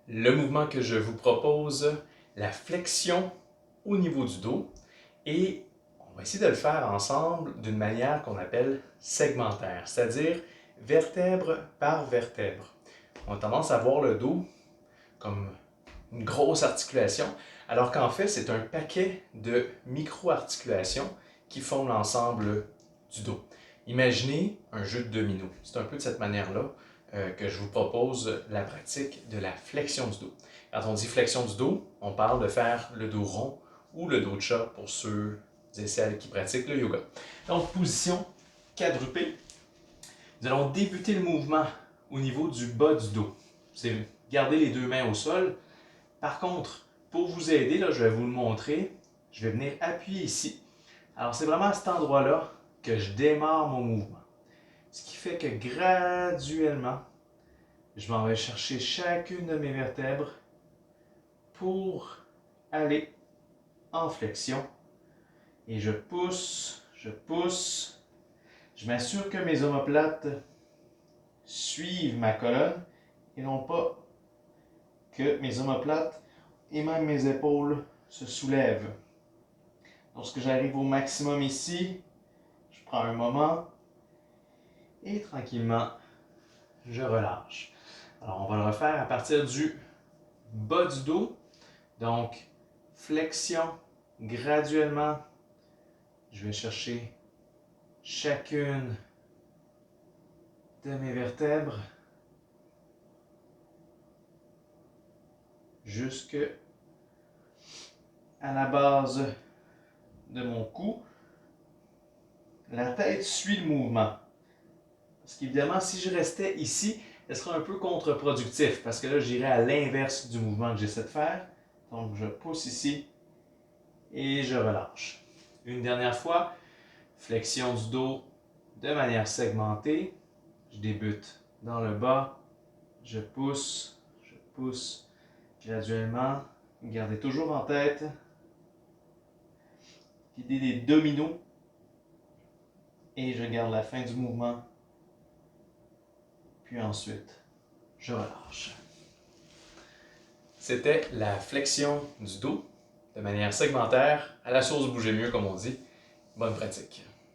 Le mouvement que je vous propose, la flexion au niveau du dos, et on va essayer de le faire ensemble d'une manière qu'on appelle segmentaire, c'est-à-dire vertèbre par vertèbre. On a tendance à voir le dos comme une grosse articulation, alors qu'en fait, c'est un paquet de micro-articulations qui forment l'ensemble du dos. Imaginez un jeu de domino. C'est un peu de cette manière-là que je vous propose la pratique de la flexion du dos. Quand on dit flexion du dos, on parle de faire le dos rond ou le dos de chat pour ceux et celles qui pratiquent le yoga. Donc, position quadrupée. Nous allons débuter le mouvement au niveau du bas du dos. C'est garder les deux mains au sol. Par contre, pour vous aider, là, je vais vous le montrer. Je vais venir appuyer ici. Alors, c'est vraiment à cet endroit-là que je démarre mon mouvement. Ce qui fait que graduellement, je m'en vais chercher chacune de mes vertèbres pour aller en flexion. Et je pousse, je pousse. Je m'assure que mes omoplates suivent ma colonne et non pas que mes omoplates et même mes épaules se soulèvent. Lorsque j'arrive au maximum ici, je prends un moment et tranquillement, je relâche. Alors, on va le refaire à partir du bas du dos. Donc, flexion graduellement. Je vais chercher chacune de mes vertèbres jusque à la base de mon cou. La tête suit le mouvement. Parce qu'évidemment, si je restais ici, ce serait un peu contre-productif parce que là, j'irais à l'inverse du mouvement que j'essaie de faire. Donc, je pousse ici et je relâche. Une dernière fois, flexion du dos de manière segmentée. Je débute dans le bas, je pousse graduellement. Gardez toujours en tête l'idée des dominos et je garde la fin du mouvement. Puis ensuite, je relâche. C'était la flexion du dos de manière segmentaire, à la sauce bouger mieux comme on dit. Bonne pratique.